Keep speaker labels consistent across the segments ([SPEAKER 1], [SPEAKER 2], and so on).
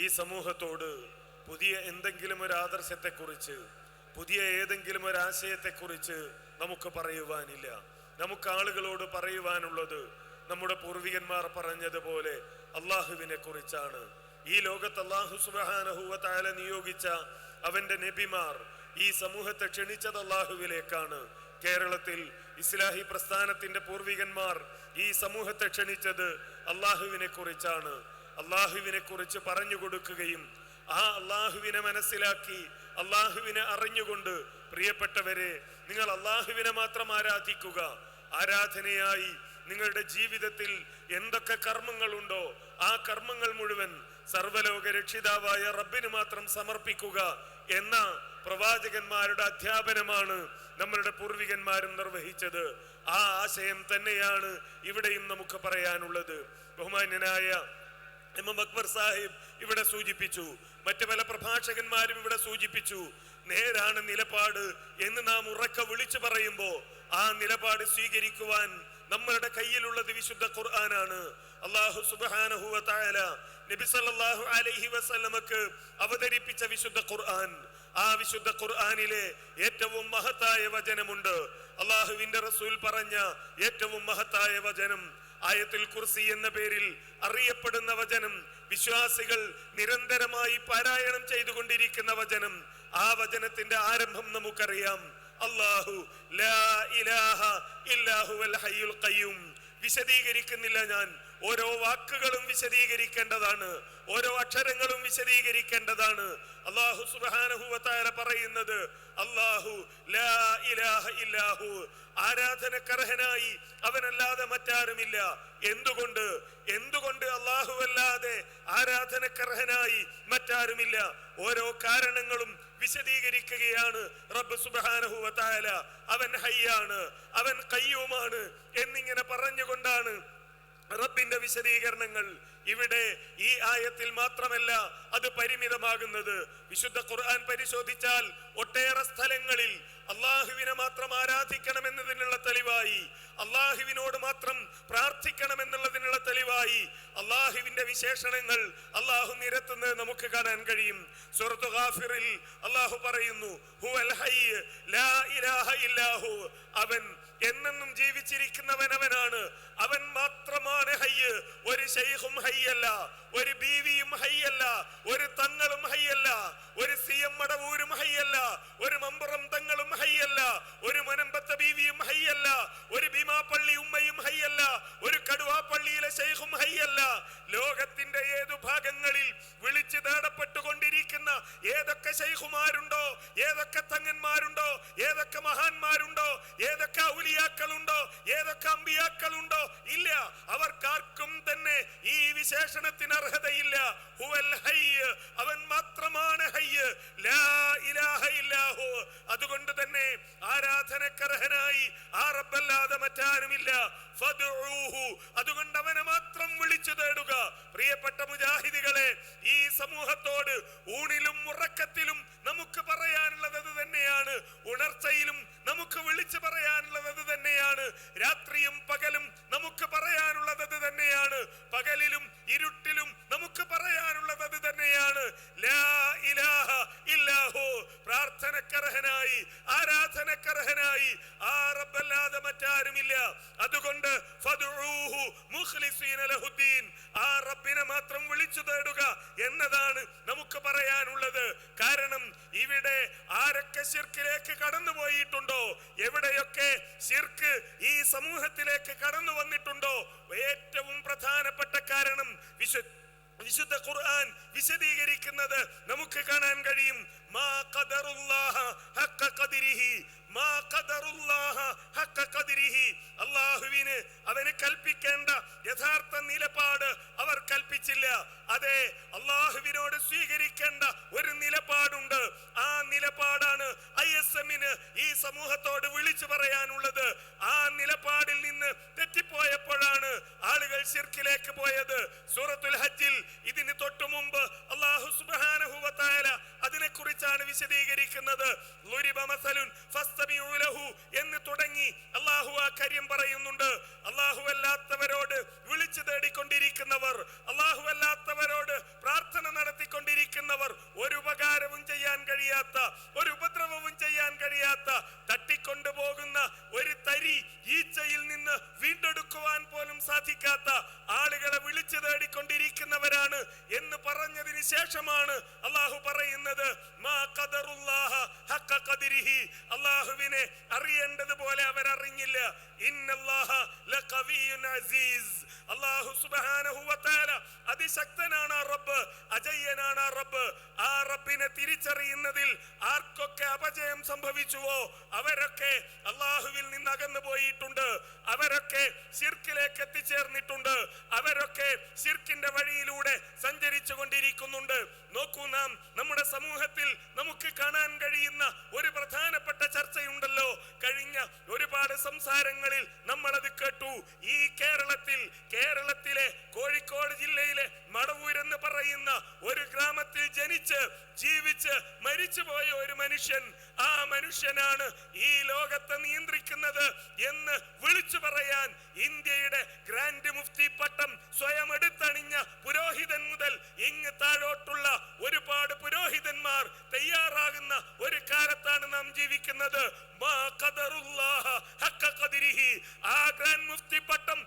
[SPEAKER 1] ഈ സമൂഹത്തോട് പുതിയ എന്തെങ്കിലും ഒരു ആദർശത്തെക്കുറിച്ച്, പുതിയ ഏതെങ്കിലും ഒരു ആശയത്തെക്കുറിച്ച് നമുക്ക് പറയുവാനില്ല. നമുക്ക് ആളുകളോട് പറയുവാനുള്ളത് നമ്മുടെ പൂർവികന്മാർ പറഞ്ഞതുപോലെ അള്ളാഹുവിനെ കുറിച്ചാണ്. ഈ ലോകത്ത് അല്ലാഹു സുബ്ഹാനഹു വ തആല നിയോഗിച്ച അവന്റെ നബിമാർ ഈ സമൂഹത്തെ ക്ഷണിച്ചത് അള്ളാഹുവിലേക്കാണ്. കേരളത്തിൽ ഇസ്ലാഹി പ്രസ്ഥാനത്തിന്റെ പൂർവികന്മാർ ഈ സമൂഹത്തെ ക്ഷണിച്ചത് അള്ളാഹുവിനെ കുറിച്ചാണ്. അള്ളാഹുവിനെ കുറിച്ച് പറഞ്ഞു കൊടുക്കുകയും ആ അള്ളാഹുവിനെ മനസ്സിലാക്കി അള്ളാഹുവിനെ അറിഞ്ഞുകൊണ്ട്, പ്രിയപ്പെട്ടവരെ, നിങ്ങൾ അള്ളാഹുവിനെ മാത്രം ആരാധിക്കുക. ആരാധനയായി നിങ്ങളുടെ ജീവിതത്തിൽ എന്തൊക്കെ കർമ്മങ്ങളുണ്ടോ ആ കർമ്മങ്ങൾ മുഴുവൻ സർവലോക രക്ഷിതാവായ റബ്ബിന് മാത്രം സമർപ്പിക്കുക എന്ന പ്രവാചകന്മാരുടെ അധ്യാപനമാണ് നമ്മളുടെ പൂർവികന്മാരും നിർവഹിച്ചത്. ആ ആശയം തന്നെയാണ് ഇവിടെയും നമുക്ക് പറയാനുള്ളത്. ബഹുമാന്യനായ ഇമാം അക്ബർ സാഹിബ് ഇവിടെ സൂചിപ്പിച്ചു, മറ്റു പല പ്രഭാഷകന്മാരും ഇവിടെ സൂചിപ്പിച്ചു. നേരാണ് നിലപാട് എന്ന് നാം ഉറക്കെ വിളിച്ചു പറയുമ്പോൾ ആ നിലപാട് സ്വീകരിക്കുവാൻ നമ്മളുടെ കയ്യിലുള്ളത് വിശുദ്ധ ഖുർആനാണ്. അല്ലാഹു സുബ്ഹാനഹു വ തആല നബി സല്ലല്ലാഹു അലൈഹി വസല്ലമക്ക് അവതരിപ്പിച്ച വിശുദ്ധ ഖുർആൻ, ആ വിശുദ്ധ ഖുർആനിലെ ഏറ്റവും മഹത്തായ വചനമുണ്ട്. അല്ലാഹുവിന്റെ റസൂൽ പറഞ്ഞ ഏറ്റവും മഹത്തായ വചനം, ആയത്തുൽ കുർസി എന്ന പേരിൽ അറിയപ്പെടുന്ന വചനം, വിശ്വാസികൾ നിരന്തരമായി പാരായണം ചെയ്തുകൊണ്ടിരിക്കുന്ന വചനം. ആ വചനത്തിന്റെ ആരംഭം നമുക്കറിയാം. അല്ലാഹു ലാ ഇലാഹ ഇല്ലാ ഹുവൽ ഹയ്യുൽ ഖയ്യൂം. വിശദീകരിക്കുന്നില്ല ഞാൻ, ഓരോ വാക്കുകളും വിശദീകരിക്കേണ്ടതാണ്, ഓരോ അക്ഷരങ്ങളും വിശദീകരിക്കേണ്ടതാണ്. അല്ലാഹു സുബ്ഹാനഹു വ തആല പറയുന്നത് അല്ലാഹു ലാ ഇലാഹ ഇല്ലാഹു, ആരാധനക്കർഹനായി അവനല്ലാതെ മറ്റാരുമില്ല. എന്തുകൊണ്ട് അല്ലാഹുവല്ലാതെ ആരാധനക്കർഹനായി മറ്റാരുമില്ല? ഓരോ കാരണങ്ങളും വിശദീകരിക്കുകയാണ് റബ്ബ് സുബ്ഹാനഹു വ തആല. അവൻ ഹയ്യാണ്, അവൻ ഖയ്യൂമാണ് എന്നിങ്ങനെ പറഞ്ഞുകൊണ്ടാണ് റബ്ബിന്റെ വിശദീകരണങ്ങൾ ഇവിടെ ഈ ആയത്തിൽ മാത്രമല്ല അത് പരിമിതമാകുന്നത്. വിശുദ്ധ ഖുർആൻ പരിശോധിച്ചാൽ ഒട്ടേറെ സ്ഥലങ്ങളിൽ അള്ളാഹുവിനെ മാത്രം ആരാധിക്കണമെന്നതിനുള്ള തെളിവായി, അള്ളാഹുവിനോട് മാത്രം പ്രാർത്ഥിക്കണമെന്നുള്ളതിനുള്ള തെളിവായി അള്ളാഹുവിന്റെ വിശേഷണങ്ങൾ അള്ളാഹു നിരത്തുന്നത് നമുക്ക് കാണാൻ കഴിയും. സൂറത്ത് ഗാഫിറിൽ അള്ളാഹു പറയുന്നു, ഹുവൽ ഹയ്യ് ലാ ഇലാഹ ഇല്ലാഹു, അവൻ എന്നെന്നും ജീവിച്ചിരിക്കുന്നവൻ അവനാണ്, അവൻ മാത്രമാണ് ഹയ്യ്. ഒരു ശൈഖും ഹയ്യല്ല, ഒരു ബീവിയും ഹയ്യല്ല, ഒരു തങ്ങളും ഹയ്യല്ല, ഒരു സിയം മടവൂരും ഹയ്യല്ല, ഒരു മമ്പുറം തങ്ങളും ഹയ്യല്ല, ഒരു മുനമ്പത്തെ ബീവിയും ഹയ്യല്ല, ഒരു ഭീമാപ്പള്ളി ഉമ്മയും ഹയ്യല്ല, ഒരു കടുവാപ്പള്ളിയിലെ ശൈഖും ഹയ്യല്ല. ലോകത്തിന്റെ ഏതു ഭാഗങ്ങളിൽ വിളിച്ചു തേടപ്പെട്ടുകൊണ്ടിരിക്കുന്ന ഏതൊക്കെ ശൈഖുമാരുണ്ടോ, ഏതൊക്കെ തങ്ങന്മാരുണ്ടോ, ഏതൊക്കെ മഹാന്മാരുണ്ടോ, ഏതൊക്കെ ഔലിയാക്കളുണ്ടോ, ഏതൊക്കെ അമ്പിയാക്കളുണ്ടോ, ഇല്ല, അവർക്കാർക്കും തന്നെ ഈ വിശേഷണത്തിന് അർഹതയില്ല. ഹുവൽ ഹയ്യ്, അവൻ മാത്രമാണ് ഹയ്യ്, ലാ ഇലാഹ ഇല്ലാഹു. അതുകൊണ്ട് തന്നെ ആരാധനക്കർഹനായി ആ റബ്ബല്ലാതെ മറ്റാരുമില്ല. ഫദ്ഉഹു, അതുകൊണ്ട് അവനെ മാത്രം വിളിച്ചു തേടുക. പ്രിയപ്പെട്ട മുജാഹിദികളെ, ഈ സമൂഹത്തോട് ഊണിലും ഉറക്കത്തിലും നമുക്ക് പറയാനുള്ളത് അത് തന്നെയാണ്, ഉണർച്ചയിലും നമുക്ക് വിളിച്ചു പറയാനുള്ളത് അത് തന്നെയാണ്, രാത്രിയും പകലും നമുക്ക് പറയാനുള്ളത് അത് തന്നെയാണ്, പകലിലും ഇരുട്ടിലും നമുക്ക് പറയാനുള്ളത് അത് തന്നെയാണ്. ലാ ഇലാഹ ഇല്ലാഹു, പ്രാർത്ഥനക്കർഹനായി ആരാധനക്കർഹനായി ആ റബ്ബല്ലാതെ മറ്റാരുമില്ല. അതുകൊണ്ട് ഫദ്ഉഹു മുഖ്ലിസീന ലഹുദ്ദീൻ, ആ റബ്ബിനെ മാത്രം വിളിച്ചു തേടുക എന്നതാണ് നമുക്ക് പറയാനുള്ളത്. കാരണം ഇവിടെ ആരൊക്കെ ശിർക്കിലേക്ക് കടന്നു പോയിട്ടുണ്ടോ, എവിടെയൊക്കെ ശിർക്ക് ഈ സമൂഹത്തിലേക്ക് കടന്നു വന്നിട്ടുണ്ടോ, ഏറ്റവും പ്രധാനപ്പെട്ട കാരണം വിശുദ്ധ ഖുർആൻ വിശദീകരിക്കുന്നത് നമുക്ക് കാണാൻ കഴിയും. മാ ഖദറുല്ലാഹ ഹഖ ഖദരിഹി, മാ ഖദറുല്ലാഹ ഹഖ ഖദരിഹി, അല്ലാഹുവിനെ അവന് കൽപ്പിക്കേണ്ട യഥാർത്ഥ നിലപാട് അവർ കൽപ്പിച്ചില്ല. അതെ, അല്ലാഹുവിനോട് സ്വീകരിക്കേണ്ട ഒരു നിലപാടുണ്ട്. ആ നിലപാടാണ് ISM-ന് ഈ സമൂഹത്തോട് വിളിച്ചു പറയാനുള്ളത്. ആ നിലപാടിൽ നിന്ന് തെറ്റിപ്പോയപ്പോഴാണ് ആളുകൾ ശിർക്കിലേക്ക് പോയത്. സൂറത്തുൽ ഹജ്ജിൽ ഇതിന് തൊട്ടു മുമ്പ് അല്ലാഹു സുബ്ഹാനഹു വ തആല അതിനെക്കുറിച്ചാണ് വിശദീകരിക്കുന്നത്. ളുരിബ മസലുൻ ഫസ്തമിഉ ലഹു എന്ന് തുടങ്ങി അല്ലാഹു ആ കാര്യം പറയുന്നുണ്ട്. അല്ലാഹു അല്ലാത്തവരോട് വിളിച്ചു തേടിക്കൊണ്ടിരിക്കുന്നവർ, അല്ലാഹു അല്ലാത്തവരോട് പ്രാർത്ഥന നടത്തിക്കൊണ്ട് എന്ന് പറഞ്ഞതിന് ശേഷമാണ് അള്ളാഹു പറയുന്നത് മാ ഖദറുല്ലാഹ ഹഖ ഖദരിഹി, അള്ളാഹുവിനെ അറിയേണ്ടതുപോലെ അവരറിഞ്ഞില്ല. ഇന്നല്ലാഹ ലഖവിയ്യുൻ അസീസ്, അല്ലാഹു സുബ്ഹാനഹു വ തആല അതിശക്തനാണ് ആ റബ്ബ്, അജയ്യനാണ് ആ റബ്ബ്. ആ റബ്ബിനെ തിരിച്ചറിയുന്നതിൽ ആർക്കൊക്കെ അപജയം സംഭവിച്ചുവോ അവരൊക്കെ അള്ളാഹുവിൽ നിന്ന് അകന്നു പോയിട്ടുണ്ട്, അവരൊക്കെ ശിർക്കിലേക്ക് എത്തിച്ചേർന്നിട്ടുണ്ട്, അവരൊക്കെ ശിർക്കിന്റെ വഴിയിലൂടെ സഞ്ചരിച്ചു കൊണ്ടിരിക്കുന്നുണ്ട്. നോക്കൂ, നാം നമ്മുടെ സമൂഹത്തിൽ നമുക്ക് കാണാൻ കഴിയുന്ന ഒരു പ്രധാനപ്പെട്ട ചർച്ചയുണ്ടല്ലോ. കഴിഞ്ഞ ഒരുപാട് സംസാരങ്ങളിൽ നമ്മൾ അത് കേട്ടു. ഈ കേരളത്തിലെ കോഴിക്കോട് ജില്ലയിലെ മടവൂരെന്ന് പറയുന്ന ഒരു ഗ്രാമത്തിൽ ജനിച്ച് ജീവിച്ച് മരിച്ചുപോയ ഒരു മനുഷ്യൻ, ആ മനുഷ്യനാണ് ഈ ലോകത്തെ നിയന്ത്രിക്കുന്നത് എന്ന് വിളിച്ചു പറയാൻ ഇന്ത്യയുടെ ഗ്രാൻഡ് മുഫ്തി പട്ടം സ്വയം എടുത്തണിഞ്ഞ പുരോഹിതൻ മുതൽ ഇങ്ങ് താഴോട്ടുള്ള ഒരുപാട് പുരോഹിതന്മാർ തയ്യാറാകുന്ന ഒരു കാലത്താണ് നാം ജീവിക്കുന്നത്. മാ ഖദറുല്ലാഹ ഹഖ ഖദരിഹി, ആ ഗ്രാൻഡ് മുഫ്തി പട്ടം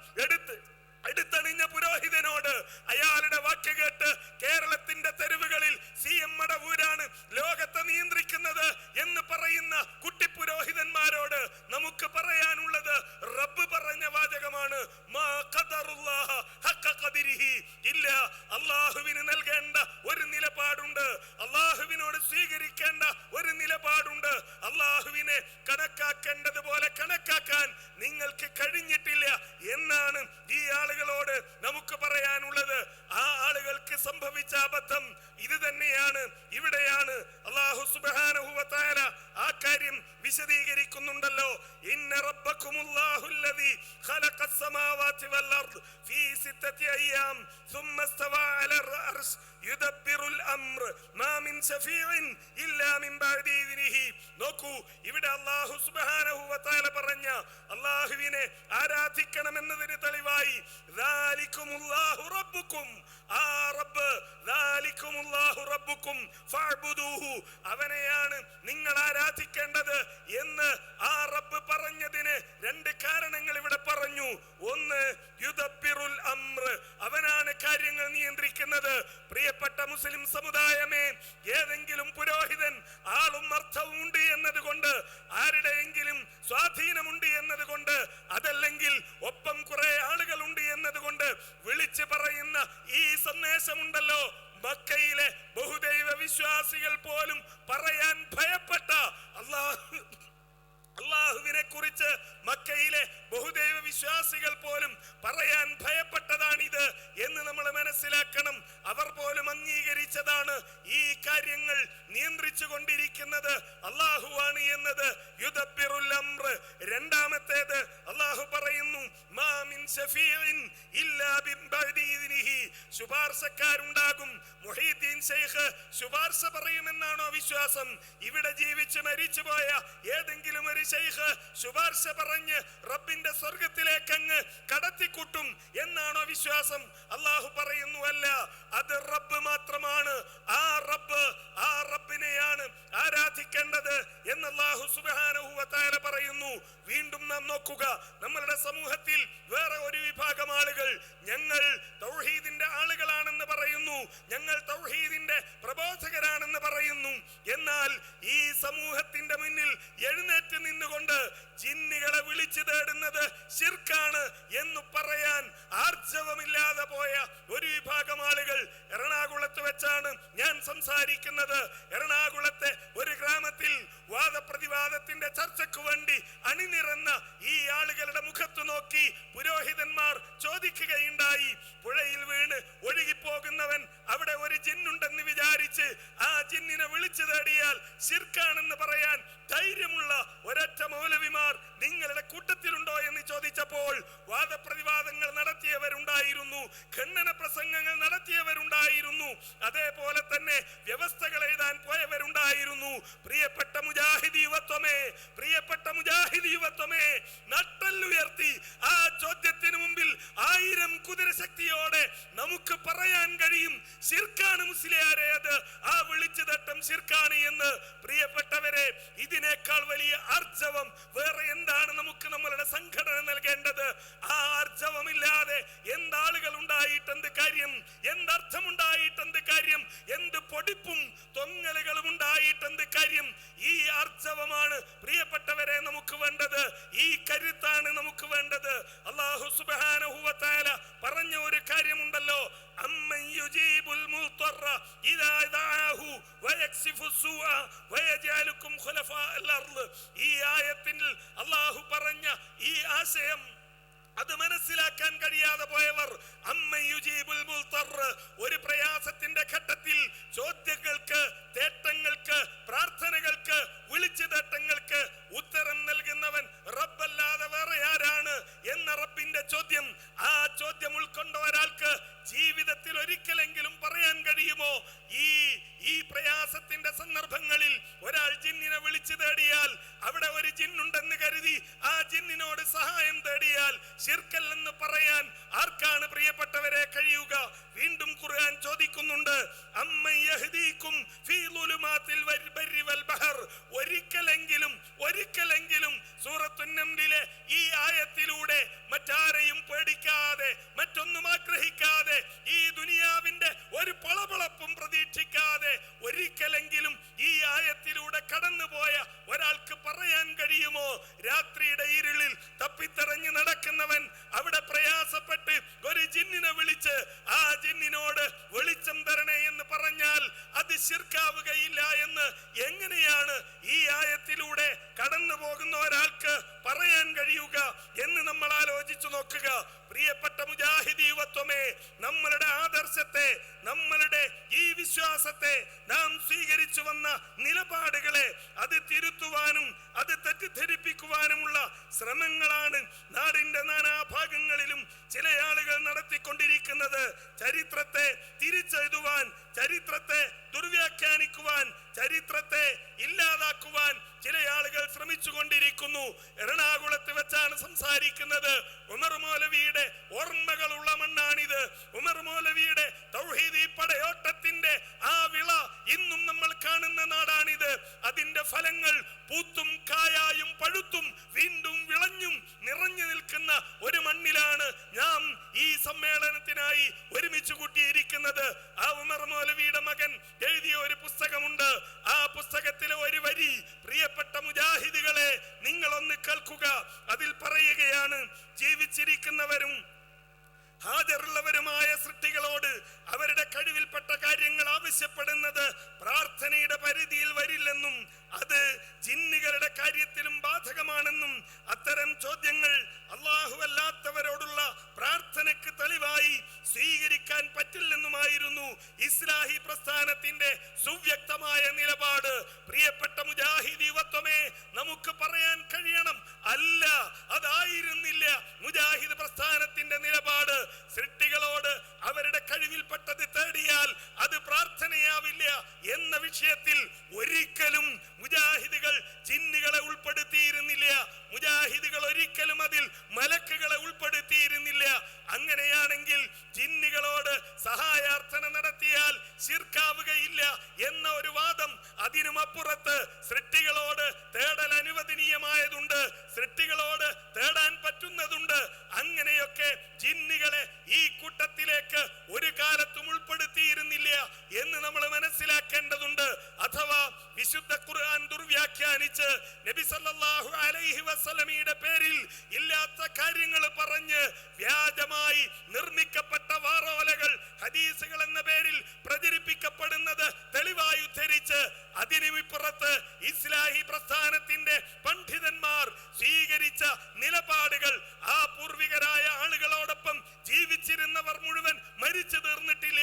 [SPEAKER 1] എടുത്തണിഞ്ഞ പുരോഹിതനോട് അയാളുടെ വാക്ക് കേട്ട് കേരളത്തിന്റെ തെരുവുകളിൽ CM മടവൂരാണ് ലോകത്തെ നിയന്ത്രിക്കുന്നത് എന്ന് പറയുന്ന കുട്ടി പുരോഹിതന്മാരോട് നമുക്ക് പറയാനുള്ളത് റബ്ബ് പറഞ്ഞ വാചകമാണ്. മാ ഖദറുല്ലാഹ ഹഖ ഖദരിഹി, ഇല്ല, അല്ലാഹുവിന് നൽകേണ്ട ഒരു നിലപാടുണ്ട്, അല്ലാഹുവിനോട് സ്വീകരിക്കേണ്ട ഒരു നിലപാടുണ്ട്. അല്ലാഹുവിനെ കണക്കാക്കേണ്ടതുപോലെ കണക്കാക്കാൻ നിങ്ങൾക്ക് കഴിഞ്ഞിട്ടില്ല എന്നാണ് ഈ ആളുകളോട് നമുക്ക് പറയാനുള്ളത്. ആ ആളുകൾക്ക് സംഭവിച്ച അബദ്ധം ഇത് തന്നെയാണ്. ഇവിടെയാണ് അല്ലാഹു സുബ്ഹാനഹു വ തആല ആ കാര്യം വിശദീകരിക്കുന്നുണ്ടല്ലോ. ഇന്ന റബ്ബക്കുമുല്ലാഹു അല്ലദീ ഖലഖസ് സമാവാതി വൽ അർദ് ഫീ സിത്തത്തി അയ്യാം ثم استوى على العرش يدبر الامر ما من شفيع الا من بعد اذنه. നോക്കൂ, ഇവിടെ അല്ലാഹു സുബ്ഹാനഹു വ തആല പറഞ്ഞ അല്ലാഹുവിനെ ആരാധിക്കണമെന്നതിന് തെളിവായി ദാലികുമുല്ലാഹു റബ്ബുക്കും, ആ റബ്ബ് ദാലികുമുല്ലാഹു റബ്ബുക്കും ഫഅബ്ദൂഹു, അവനെയാണ് നിങ്ങൾ ആരാധിക്കേണ്ടത് എന്ന് ആ റബ്ബ് പറഞ്ഞതിന് രണ്ട് കാരണങ്ങൾ ഇവിടെ പറഞ്ഞു. ഒന്ന്, യുദബ്ബിറുൽ അംർ, അവനാണ് കാര്യങ്ങൾ നിയന്ത്രിക്കുന്നത്. പ്രിയപ്പെട്ട മുസ്ലിം സമുദായമേ, ഏതെങ്കിലും പുരോഹിതൻ ആളും അർത്ഥവും ഉണ്ട് എന്നതുകൊണ്ട്, ആരുടെയെങ്കിലും സ്വാധീനമുണ്ട് എന്നതുകൊണ്ട്, അതല്ലെങ്കിൽ ഒപ്പം കുറെ ആളുകളുണ്ട് എന്നതുകൊണ്ട് വിളിച്ചു പറയുന്ന ഈ സന്ദേശമുണ്ടല്ലോ, മക്കയിലെ ബഹുദൈവ വിശ്വാസികൾ പോലും പറയാൻ ഭയപ്പെട്ട അള്ളാഹുവിനെ കുറിച്ച് മക്കയിലെ ബഹുദൈവ വിശ്വാസികൾ പോലും പറയാൻ ഭയപ്പെട്ടതാണിത് എന്ന് നമ്മൾ മനസ്സിലാക്കണം. അവർ പോലും അംഗീകരിച്ചതാണ് ഈ കാര്യങ്ങൾ നിയന്ത്രിച്ചു കൊണ്ടിരിക്കുന്നത് അള്ളാഹുവാണ് എന്നത്. യുദബ്ബിറുൽ അംർ. രണ്ടാമത്തേത് അള്ളാഹു പറയുന്നു, മാ മിൻ ശഫീഇൻ ഇല്ലാ ബിബഅദി ഇദ്നിഹി, ശുപാർശക്കാരുണ്ടാകും. മുഹീദ്ദീൻ ശൈഖ് ശുപാർശ പറയുമെന്നാണോ വിശ്വാസം? ഇവിടെ ജീവിച്ച് മരിച്ചുപോയ ഏതെങ്കിലും ഒരു ശൈഖ് ശുപാർശ പറഞ്ഞ് റബ്ബിന്റെ സ്വർഗത്തിലേക്ക് അങ്ങ് കടത്തിക്കൂട്ടും എന്നാണോ വിശ്വാസം? അള്ളാഹു പറയുന്നു, അല്ല, അത് റബ്ബ് മാത്രമാണ്. ആ റബ്ബിനെയാണ് ആരാധിക്കേണ്ടത് എന്ന് അല്ലാഹു സുബ്ഹാനഹു വ തആല പറയുന്നു. വീണ്ടും നാം നോക്കുക, നമ്മളുടെ സമൂഹത്തിൽ വേറെ ഒരു വിഭാഗം ആളുകൾ ഞങ്ങൾ തൗഹീദിന്റെ ആളുകളാണെന്ന് പറയുന്നു, ഞങ്ങൾ തൗഹീദിന്റെ പ്രബോധകരാണെന്ന് പറയുന്നു. എന്നാൽ ഈ സമൂഹത്തിന്റെ മുന്നിൽ എഴുന്നേറ്റ് നിന്നുകൊണ്ട് ജിന്നുകളെ വിളിച്ചു തേടുന്നത് ശിർക്കാണ് എന്ന് പറയാൻ ആർജവമില്ലാതെ പോയ ഒരു വിഭാഗം ആളുകൾ എറണാകുളത്ത് വെച്ചാണ് ഞാൻ സംസാരിക്കുന്നത്. എറണാകുളത്തെ ഒരു ഗ്രാമത്തിൽ വാദപ്രതിവാദത്തിന്റെ ചർച്ചയ്ക്ക് വേണ്ടി അണിനിരന്ന ഈ ആളുകളുടെ മുഖത്ത് നോക്കി പുരോഹിതന്മാർ ചോദിക്കുകയുണ്ടായി, പുഴയിൽ വീണ് ഒഴുകിപ്പോകുന്നവൻ അവിടെ ഒരു ജിന്നുണ്ടെന്ന് വിചാരിച്ച് ആ ജിന്നിനെ വിളിച്ചു തേടിയാൽ ശിർക്കാണെന്ന് പറയാൻ ധൈര്യമുള്ള ഒരൊറ്റ മൗലവിമാർ നിങ്ങളുടെ കൂട്ടത്തിലുണ്ടോ എന്ന് ചോദിച്ചപ്പോൾ വാദപ്രതിവാദങ്ങൾ നടത്തിയവരുണ്ടായിരുന്നു, ഖണ്ഡന പ്രസംഗങ്ങൾ നടത്തിയവരുണ്ടായിരുന്നു, അതേപോലെ തന്നെ വ്യവസ്ഥകൾ എഴുതാൻ പോയവരുണ്ടായിരുന്നു. പ്രിയപ്പെട്ട മുജാഹിദ് യുവത്വമേ, നട്ടല്ലുയർത്തി ആ ചോദ്യത്തിന് മുമ്പിൽ 1000 കുതിരശക്തിയോടെ നമുക്ക് പറയാൻ കഴിയും, ശിർക്കാണ് മുസ്ലിയാരെ അത് പറയുന്നത് ആ വിളിച്ചു തട്ടം ശിർക്കാണ് എന്ന്. പ്രിയപ്പെട്ടവരെ, ഇതിനേക്കാൾ വലിയ ആർജവം വേറെ എന്താണ് നമുക്ക് നമ്മളുടെ സംഘടന നൽകേണ്ടത്? ആ ആർജവമില്ലാതെ എന്താളുകൾ ഉണ്ടായിട്ടെന്ത് കാര്യം? എന്തർത്ഥമുണ്ടായിട്ടെന്ത് കാര്യം? എന്ത് പൊടിപ്പും തൊങ്ങലുകളും ഉണ്ടായിട്ടെന്ത് കാര്യം? ഈ ആർജവമാണ് പ്രിയപ്പെട്ടവരെ നമുക്ക് വേണ്ടത്. ഈ കരുത്താണ് നമുക്ക് വേണ്ടത്. അല്ലാഹു സുബ്ഹാനഹു വ തആല പറഞ്ഞ ഒരു കാര്യമുണ്ടല്ലോ, അമ്മൻ യുജീബുൽ മുൽത്തറ ഇദാ ദഅാഹു വയക്സിഫു സൂഅ വയജഅലുകും ഖുലഫാഅൽ അർള്. ഈ ആയത്തിൽ അല്ലാഹു പറഞ്ഞ ഈ ആശയം അത് മനസ്സിലാക്കാൻ കഴിയാതെ പോയവർ, അമ്മൻ യുജീബുൽ മുൽത്തറ, ഒരു പ്രയാസത്തിന്റെ ഘട്ടത്തിൽ ചോദ്യങ്ങൾക്ക്, തേട്ടങ്ങൾക്ക്, പ്രാർത്ഥനകൾക്ക്, വിളിച്ചു തേട്ടങ്ങൾക്ക് ഉത്തരം നൽകുന്നവൻ റബ്ബല്ലാതെ വേറെ ആരാണ് എന്ന റബ്ബിന്റെ ചോദ്യം. ആ ചോദ്യം ഉൾക്കൊണ്ട ഒരാൾക്ക് ജീവിതത്തിൽ ഒരിക്കലെങ്കിലും പറയാൻ കഴിയുമോ, ഈ പ്രയാസത്തിന്റെ സന്ദർഭങ്ങളിൽ ഒരാൾ ജിന്നിനെ വിളിച്ചു തേടിയാൽ, അവിടെ ഒരു ജിന്നുണ്ടെന്ന് കരുതി ആ ജിന്നിനോട് സഹായം തേടിയാൽ ശിർക്കല്ലെന്ന് പറയാൻ ആർക്കാണ് പ്രിയപ്പെട്ടവരെ കഴിയുക? വീണ്ടും ഖുർആൻ ചോദിക്കുന്നുണ്ട്, അമ്മൻ യഹ്ദീകും ഫീ ളുലുമാത്തിൽ ബർരി വൽ ബഹർ. ഒരിക്കലെങ്കിലും സൂറത്തുൻ നംലിലെ ഈ ആയത്തിലൂടെ മറ്റാരെയും പേടിക്കാതെ, മറ്റൊന്നും ആഗ്രഹിക്കാതെ, ഈ ദുനിയാവിന്റെ ഒരു പളപളപ്പും പ്രതീക്ഷിക്കാതെ ഒരിക്കലെങ്കിലും ഈ ആയത്തിലൂടെ കടന്നുപോയ ഒരാൾക്ക് പറയാൻ കഴിയുമോ, രാത്രിയുടെ ഇരുളിൽ തപ്പിത്തെറഞ്ഞു നടക്കുന്നവൻ അവിടെ പ്രയാസപ്പെട്ട് ഒരു ജിന്നിനെ വിളിച്ച് ആ ജിന്നിനോട് വെളിച്ചം തരണേ എന്ന് പറഞ്ഞാൽ അത് ശിർക്കാവുകയില്ല എന്ന് എങ്ങനെയാണ് ഈ ആയത്തിലൂടെ കടന്നു പോകുന്ന ഒരാൾക്ക് പറയാൻ കഴിയുക എന്ന് നമ്മൾ ആലോചിച്ചു നോക്കുക. പ്രിയപ്പെട്ട മുജാഹിദ് യുവത്വമേ, നമ്മളുടെ ആദർശത്തെ, നമ്മളുടെ ഈ വിശ്വാസത്തെ, നാം സ്വീകരിച്ചു വന്ന നിലപാടുകളെ അത് തിരുത്തുവാനും അത് തെറ്റിദ്ധരിപ്പിക്കുവാനുമുള്ള ശ്രമങ്ങളാണ് നാടിന്റെ നാനാഭാഗങ്ങളിലും ചില ആളുകൾ നടത്തിക്കൊണ്ടിരിക്കുന്നത്. ചരിത്രത്തെ തിരിച്ചെഴുതുവാൻ, ചരിത്രത്തെ ദുർവ്യാഖ്യാനിക്കുവാൻ, ചരിത്രത്തെ ഇല്ലാതാക്കുവാൻ ചില ആളുകൾ ശ്രമിച്ചുകൊണ്ടിരിക്കുന്നു. എറണാകുളത്ത് വെച്ചാണ് സംസാരിക്കുന്നത്. ഉമർ മൗലവിയുടെ ഓർമ്മകളുള്ള മണ്ണാണിത്. ഉമർ മൗലവിയുടെ തൗഹീദി പടയോട്ടത്തിന്റെ ആ വിള ഇന്നും നമ്മൾ കാണുന്ന നാടാണിത്. അതിന്റെ ഫലങ്ങൾ പൂത്തും കായായും പഴുത്തും വീണ്ടും വിളഞ്ഞും നിറഞ്ഞു നിൽക്കുന്ന ഒരു മണ്ണിലാണ് നാം ഈ സമ്മേളനത്തിനായി ഒരുമിച്ച് കൂട്ടിയിരിക്കുന്നത്. ആ ഉമർ മൗലവിയുടെ മകൻ എഴുതിയ ഒരു പുസ്തകമുണ്ട്. ആ പുസ്തകത്തിലെ ഒരു വരി പ്രിയപ്പെട്ട മുജാഹിദുകളെ നിങ്ങളൊന്ന് കേൾക്കുക. അതിൽ പറയുകയാണ്, ജീവിച്ചിരിക്കുന്നവരും ഹാജറുള്ളവരുമായ സൃഷ്ടികളോട് അവരുടെ കഴിവിൽപ്പെട്ട കാര്യങ്ങൾ ആവശ്യപ്പെടുന്നത് പ്രാർത്ഥനയുടെ പരിധിയിൽ വരില്ലെന്നും അത് ജിന്നുകളുടെ കാര്യത്തിലും ബാധകമാണെന്നും അത്തരം ചോദ്യങ്ങൾ അല്ലാഹു അല്ലാത്തവരോടുള്ള പ്രാർത്ഥനയ്ക്ക് തെളിവായി സ്വീകരിക്കാൻ പറ്റില്ലെന്നുമായിരുന്നു ഇസ്ലാഹി പ്രസ്ഥാനത്തിന്റെ സുവ്യക്തമായ നിലപാട്. പ്രിയപ്പെട്ട മുജാഹിദ് യുവത്വമേ, നമുക്ക് പറയാൻ കഴിയണം, അല്ല, അതായിരുന്നില്ല മുജാഹിദ് പ്രസ്ഥാനത്തിന്റെ നിലപാട്. സൃഷ്ടികളോട് അവരുടെ കഴിവിൽപ്പെട്ടത് തേടിയാൽ അത് പ്രാർത്ഥനയാവില്ല എന്ന വിഷയത്തിൽ ഒരിക്കലും മുജാഹിദുകൾ ജിന്നുകളെ ഉൾപ്പെടുത്തിയിരുന്നില്ല. മുജാഹിദുകൾ ഒരിക്കലും അതിൽ മലക്കുകളെ ഉൾപ്പെടുത്തിയിരുന്നില്ല. അങ്ങനെയാണെങ്കിൽ ജിന്നുകളോട് സഹായാർത്ഥന നടത്തിയാൽ ശിർക്കാവുകയില്ല എന്ന ഒരു വാദം, അതിനുമപ്പുറത്ത് സൃഷ്ടികളോട് തേടൽ അനുവദനീയമായതുണ്ട്, സൃഷ്ടികളോട് തേടാൻ പറ്റുന്നതുണ്ട്. അങ്ങനെയൊക്കെ ജിന്നുകളെ ഈ കൂട്ടത്തിലേക്ക് ഒരു കാലത്തും ഉൾപ്പെടുത്തിയിരുന്നില്ല എന്ന് നമ്മൾ മനസ്സിലാക്കേണ്ടതുണ്ട്. അഥവാ വിശുദ്ധ ഖുർആൻ ദുർവ്യാഖ്യാനിച്ച് നബി സല്ലല്ലാഹു അലൈഹി വസല്ലമയുടെ പേരിൽ ഇല്ലാത്ത കാര്യങ്ങൾ പറഞ്ഞ് വ്യാജമായി നിർമ്മിക്കപ്പെട്ട വാറോലകൾ, ഹദീസുകൾ എന്ന പേരിൽ പ്രചരിപ്പിക്കപ്പെടുന്നത് തെളിവായി ഉദ്ധരിച്ച് അതിനുമിപ്പുറത്ത് ഇസ്ലാഹി പ്രസ്ഥാനത്തിന്റെ പണ്ഡിതന്മാർ സ്വീകരിച്ച നിലപാടുകൾ, ആ പൂർവികരായ ആളുകളോടൊപ്പം ജീവിച്ചിരുന്നവർ മുഴുവൻ മരിച്ചു തീർന്നിട്ടില്ല,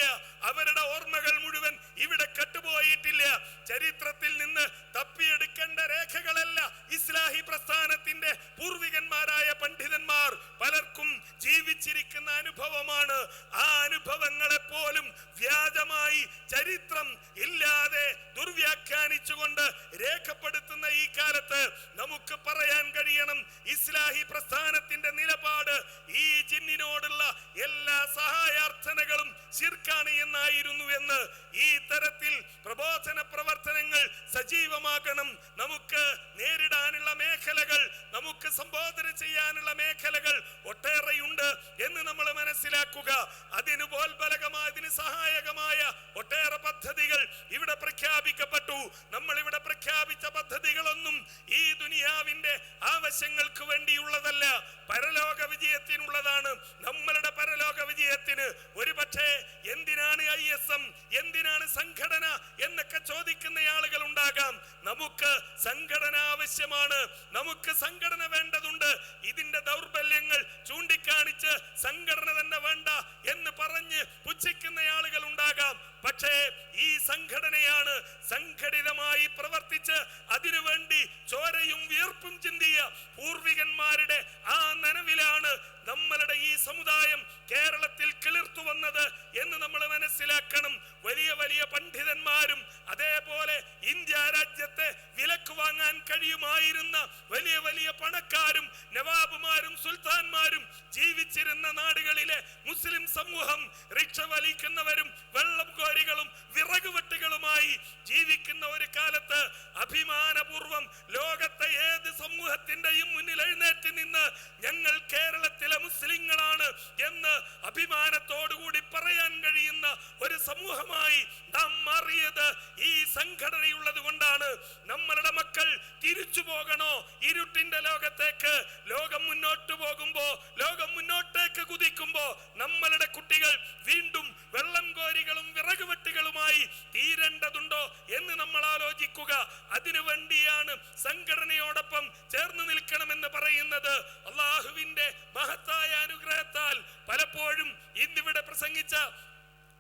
[SPEAKER 1] അവരുടെ ഓർമ്മകൾ മുഴുവൻ ഇവിടെ കെട്ടുപോയിട്ടില്ല. ചരിത്രത്തിൽ നിന്ന് തപ്പിയെടുക്കേണ്ട രേഖകളല്ല ഇസ്ലാഹി പ്രസ്ഥാനത്തിന്റെ പൂർവികന്മാരായ പണ്ഡിതന്മാർ പലർക്കും ജീവിച്ചിരിക്കുന്ന അനുഭവമാണ്. ആ അനുഭവങ്ങളെ പോലും വ്യാജമായി ചരിത്രം ഇല്ലാതെ ദുർവ്യാഖ്യാനം വ്യാഖ്യാനിച്ചുകൊണ്ട് രേഖപ്പെടുത്തുന്ന ഈ കാലത്ത് നമുക്ക് പറയാൻ കഴിയണം, ഇസ്ലാഹി പ്രസ്ഥാനത്തിന്റെ നിലപാട് ഈ ജിന്നിനോടുള്ള എല്ലാ സഹായാർത്ഥനകളും ശിർക്കാണ് എന്നായിരുന്നു എന്ന്. ഈ തരത്തിൽ പ്രബോധന പ്രവർത്തനങ്ങൾ സജീവമാകണം. നമുക്ക് നേരിടാനുള്ള മേഖലകൾ, നമുക്ക് സംബോധന ചെയ്യാനുള്ള മേഖലകൾ ഒട്ടേറെയുണ്ട് എന്ന് നമ്മൾ മനസ്സിലാക്കുക. അതിന് ബോൽബലകമായതിന് സഹായകമായ ഒട്ടേറെ പദ്ധതികൾ ഇവിടെ പ്രഖ്യാപിക്കപ്പെട്ടു. നമ്മൾ ഇവിടെ പ്രഖ്യാപിച്ച പദ്ധതികളൊന്നും ഈ ദുനിയാവിന്റെ ആവശ്യങ്ങൾക്ക് വേണ്ടിയുള്ളതല്ല, പരലോക വിജയത്തിനുള്ളതാണ്. നമ്മളുടെ പരലോക വിജയത്തിന് ഒരുപക്ഷെ എന്തിനാണ് ISM, എന്തിനാണ് സംഘടന എന്നൊക്കെ ചോദിക്കുന്ന ആളുകൾ ഉണ്ടാകാം. നമുക്ക് സംഘടന ആവശ്യമാണ്, നമുക്ക് സംഘടന വേണ്ടതുണ്ട്. ഇതിന്റെ ദൗർബല്യങ്ങൾ ചൂണ്ടിക്കാണിച്ച് സംഘടന തന്നെ വേണ്ട എന്ന് പറഞ്ഞ് പുച്ഛിക്കുന്ന ആളുകൾ ഉണ്ടാകാം. പക്ഷേ ഈ സംഘടനയാണ് സംഘടിതമായി പ്രവർത്തിച്ച് അതിനുവേണ്ടി ചോരയും വിയർപ്പും ചിന്തിയ പൂർവികന്മാരുടെ ആ നനവിലാണ് നമ്മളുടെ ഈ സമുദായം കേരളത്തിൽ കിളിർത്തു വന്നത് എന്ന് നമ്മൾ മനസ്സിലാക്കണം. വലിയ വലിയ പണ്ഡിതന്മാരും അതേപോലെ ഇന്ത്യ രാജ്യത്തെ വിലക്ക് വാങ്ങാൻ കഴിയുമായിരുന്ന വലിയ വലിയ പണക്കാരും നവാബുമാരും സുൽത്താൻമാരും ജീവിച്ചിരുന്ന നാടുകളിലെ മുസ്ലിം സമൂഹം റിക്ഷ വലിക്കുന്നവരും വെള്ളം കോരികളും വിറകുവെട്ടുകളുമായി ജീവിക്കുന്ന ഒരു കാലത്ത് അഭിമാനപൂർവം ലോകത്തെ ഏത് സമൂഹത്തിന്റെയും മുന്നിൽ എഴുന്നേറ്റ് നിന്ന് ഞങ്ങൾ കേരളത്തിലെ മുസ്ലിങ്ങളാണ് എന്ന് അഭിമാനത്തോടുകൂടി പറയാൻ കഴിയുന്ന ഒരു സമൂഹമായി നാം മാറിയത് ഈ സംഘടനയുള്ളത് കൊണ്ടാണ്. നമ്മളുടെ മക്കൾ തിരിച്ചു പോകണോ ഇരുട്ടിന്റെ ലോകത്തേക്ക്? ലോകം മുന്നോട്ട് പോകുമ്പോ, ലോകം മുന്നോട്ടേക്ക് കുതിക്കുമ്പോ നമ്മളുടെ കുട്ടികൾ വീണ്ടും വെള്ളം കോരികളും വിറകുവെട്ടുകളുമായി തീരേണ്ടതുണ്ടോ എന്ന് നമ്മൾ ആലോചിക്കുക. അതിനു വേണ്ടിയാണ് സംഘടനയോടൊപ്പം ചേർന്ന് നിൽക്കണമെന്ന് പറയുന്നത്. അള്ളാഹുവിന്റെ മഹത്തായ അനുഗ്രഹത്താൽ പലപ്പോഴും ഇന്നിവിടെ പ്രസംഗിച്ച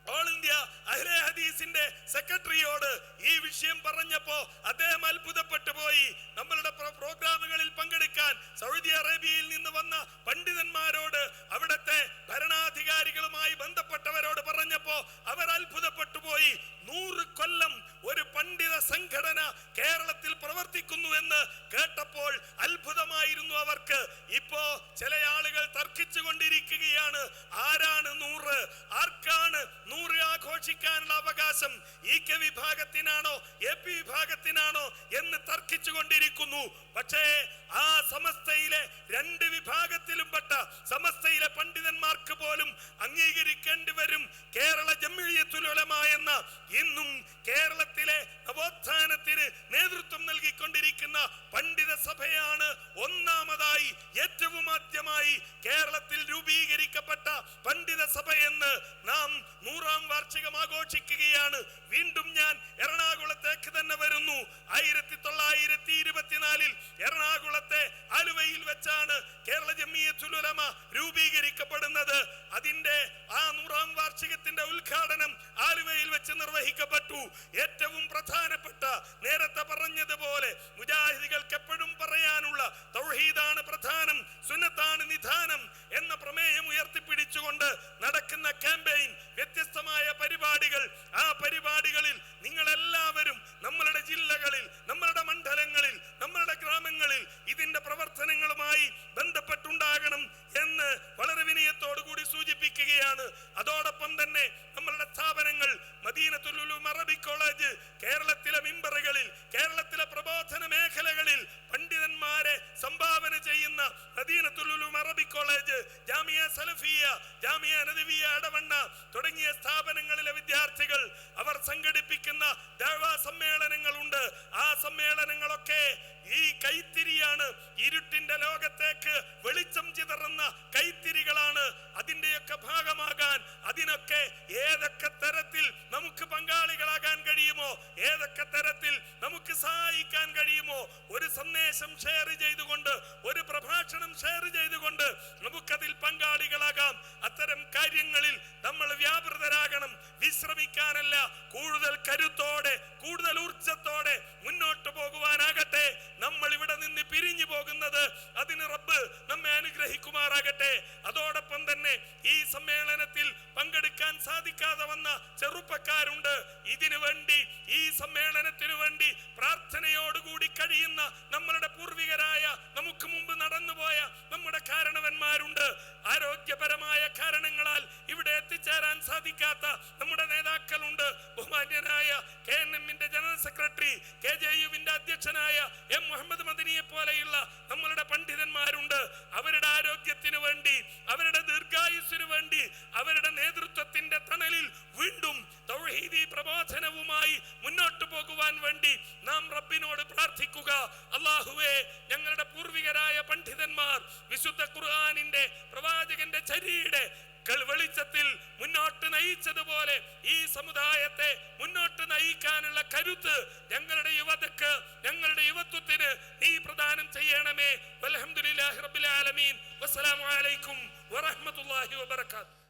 [SPEAKER 1] ഓൾ ഇന്ത്യ അഹ്ലെ ഹദീസിന്റെ സെക്രട്ടറിയോട് ഈ വിഷയം പറഞ്ഞപ്പോ അദ്ദേഹം അത്ഭുതപ്പെട്ടു പോയി. നമ്മളുടെ പ്രോഗ്രാമുകളിൽ പങ്കെടുക്കാൻ സൗദി അറേബ്യയിൽ നിന്ന് വന്ന പണ്ഡിതന്മാരോട്, അവിടത്തെ ഭരണാധികാരികളുമായി ബന്ധപ്പെട്ടവരോട് പറഞ്ഞപ്പോ അവർ അത്ഭുതപ്പെട്ടു പോയി. 100 കൊല്ലം ഒരു പണ്ഡിത സംഘടന കേരളത്തിൽ പ്രവർത്തിക്കുന്നു എന്ന് കേട്ടപ്പോൾ അത്ഭുതമായിരുന്നു അവർക്ക്. ഇപ്പോ ചില ആളുകൾ തർക്കിച്ചു കൊണ്ടിരിക്കുകയാണ്, ആരാണ് 100, ആർക്കാണ് 100 ആഘോഷിക്കാനുള്ള അവകാശം? EK വിഭാഗത്തിനാണോ AP വിഭാഗത്തിനാണോ എന്ന് തർക്കിച്ചു കൊണ്ടിരിക്കുന്നു. പക്ഷേ ആ സമസ്തയിലെ 2 വിഭാഗത്തിലും പെട്ട സമസ്തയിലെ പണ്ഡിതന്മാർക്ക് പോലും അംഗീകരിക്കേണ്ടി വരും കേരള ജംഇയ്യത്തുൽ ഉലമ എന്ന, ഇന്നും കേരളത്തിലെ നവോത്ഥാനത്തിന് നേതൃത്വം നൽകിക്കൊണ്ടിരിക്കുന്ന പണ്ഡിത സഭയാണ് ഒന്നാമതായി ഏറ്റവും ആദ്യമായി കേരളത്തിൽ രൂപീകരിക്കപ്പെട്ട പണ്ഡിത സഭ എന്ന് നാം 100ാം വാർഷികം ആഘോഷിക്കുകയാണ്. വീണ്ടും ഞാൻ എറണാകുളത്തേക്ക് തന്നെ വരുന്നു. 1924 എറണാകുളത്തെ ആലുവയിൽ വെച്ചാണ് കേരള ജംഇയ്യത്തുൽ ഉലമ രൂപീകരിക്കപ്പെടുന്നത്. അതിന്റെ ആ 100ാം വാർഷികത്തിന്റെ ഉദ്ഘാടനം ആലുവയിൽ വെച്ച് നിർവഹിക്കപ്പെട്ടു. ഏറ്റവും പ്രധാനപ്പെട്ട, നേരത്തെ പറഞ്ഞതുപോലെ മുജാഹിദികൾക്ക് എപ്പോഴും പറയാനുള്ള തൗഹീദാണ് പ്രധാനം, സുന്നത്താണ് നിദാനം എന്ന പ്രമേയം ഉയർത്തിപ്പിടിച്ചുകൊണ്ട് നടക്കുന്ന ക്യാമ്പയിൻ, വ്യത്യസ്തമായ പരിപാടികൾ. ആ പരിപാടികളിൽ നിങ്ങൾ എല്ലാവരും നമ്മളുടെ ജില്ലകളിൽ, നമ്മളുടെ മണ്ഡലങ്ങളിൽ, നമ്മളുടെ ഗ്രാമങ്ങളിൽ ഇതിന്റെ പ്രവർത്തനങ്ങളുമായി ബന്ധപ്പെട്ടുണ്ടാകണം എന്ന് വളരെ വിനയത്തോടു കൂടി സൂചിപ്പിക്കുകയാണ്. അതോടൊപ്പം തന്നെ നമ്മളുടെ സ്ഥാപനങ്ങൾ, മദീനത്തുൽ ഉലൂം അറബിക് കോളേജ്, കേരളത്തിലെ മിമ്പറുകളിൽ, കേരളത്തിലെ പ്രബോധന മേഖലകളിൽ പണ്ഡിതന്മാരെ സംഭാവന ചെയ്യുന്ന മദീനത്തുൽ ഉലൂം അറബിക് കോളേജ്, ജാമിയ സലഫിയ, ജാമിയ നദവിയ എടവണ്ണ തുടങ്ങിയ സ്ഥാപനങ്ങളിലെ വിദ്യാർത്ഥികൾ അവർ സംഘടിപ്പിക്കുന്ന ദഅ്വാ സമ്മേളനങ്ങളുണ്ട്. ആ സമ്മേളനങ്ങളൊക്കെ ഈ കൈത്തിരിയാണ്, ഇരുട്ടിന്റെ ലോകത്തേക്ക് വെളിച്ചം ചിതറുന്ന കൈത്തിരികളാണ്. അതിന്റെയൊക്കെ ഭാഗമാകാൻ, അതിനൊക്കെ ഏതൊക്കെ തരത്തിൽ നമുക്ക് പങ്കാളികളാകാൻ കഴിയുമോ, ഏതൊക്കെ തരത്തിൽ നമുക്ക് സഹായിക്കാൻ കഴിയുമോ, ഒരു സന്ദേശം ഷെയർ ചെയ്തുകൊണ്ട്, ഒരു പ്രഭാഷണം ഷെയർ ചെയ്തുകൊണ്ട് നമുക്കതിൽ പങ്കാളികളാകാം. അത്തരം കാര്യങ്ങളിൽ നമ്മൾ വ്യാപൃതരാകണം. വിശ്രമിക്കാനല്ല, കൂടുതൽ കരുത്തോടെ, കൂടുതൽ ഊർജത്തോടെ മുന്നോട്ട് പോകുവാനാകട്ടെ. നമ്മൾ ഇവിടെ നിന്ന് പിരിഞ്ഞു പോകുന്നത് അതിന് റബ്ബ് നമ്മെ അനുഗ്രഹിക്കുമാറാകട്ടെ. അതോടൊപ്പം തന്നെ ഈ സമ്മേളനത്തിൽ പങ്കെടുക്കാൻ സാധിക്കാതെ വന്ന ചെറുപ്പക്കാരുണ്ട്. ഇതിനു വേണ്ടി ഈ സമ്മേളനത്തിനു വേണ്ടി പ്രാർത്ഥനയോടുകൂടി കഴിയുന്ന നമ്മളുടെ പൂർവികരായ നമുക്ക് മുമ്പ് നടന്നുപോയ നമ്മുടെ കാരണവന്മാരുണ്ട്. ആരോഗ്യപരമായ കാരണങ്ങളാൽ ഇവിടെ എത്തിച്ചേരാൻ സാധിക്കാത്ത നമ്മുടെ നേതാക്കളുണ്ട്. ബഹുമാന്യനായ KNM-ന്റെ ജനറൽ സെക്രട്ടറി, KJU-വിന്റെ അധ്യക്ഷനായ M. മുഹമ്മദ് മദനിയെ പോലെയുള്ള നമ്മളുടെ പണ്ഡിതന്മാരുണ്ട്. അവരുടെ ആരോഗ്യത്തിനു വേണ്ടി, അവരുടെ ദീർഘായുസ്സിനു വേണ്ടി, അവരുടെ നേതൃത്വത്തിന്റെ തണലിൽ വീണ്ടും തൗഹീദി പ്രബോധനവുമായി മുന്നോട്ട് പോകുവാൻ വേണ്ടി നാം റബ്ബിനോട് പ്രാർത്ഥിക്കുക. അല്ലാഹുവേ, ഞങ്ങളുടെ പൂർവികരായ പണ്ഡിതന്മാർ വിശുദ്ധ ഖുർആനിന്റെ പ്രവാചകന്റെ ചര്യയുടെ വെളിച്ചത്തിൽ മുന്നോട്ട് നയിച്ചതുപോലെ ഈ സമുദായത്തെ മുന്നോട്ട് നയിക്കാനുള്ള കരുത്ത് ഞങ്ങളുടെ യുവതക്ക്, ഞങ്ങളുടെ യുവത്വത്തിന് നീ പ്രദാനം ചെയ്യണമേ. വൽഹംദുലില്ലാഹി റബ്ബിൽ ആലമീൻ. വസ്സലാമു അലൈക്കും വറഹ്മത്തുള്ളാഹി വബറകാതുഹു.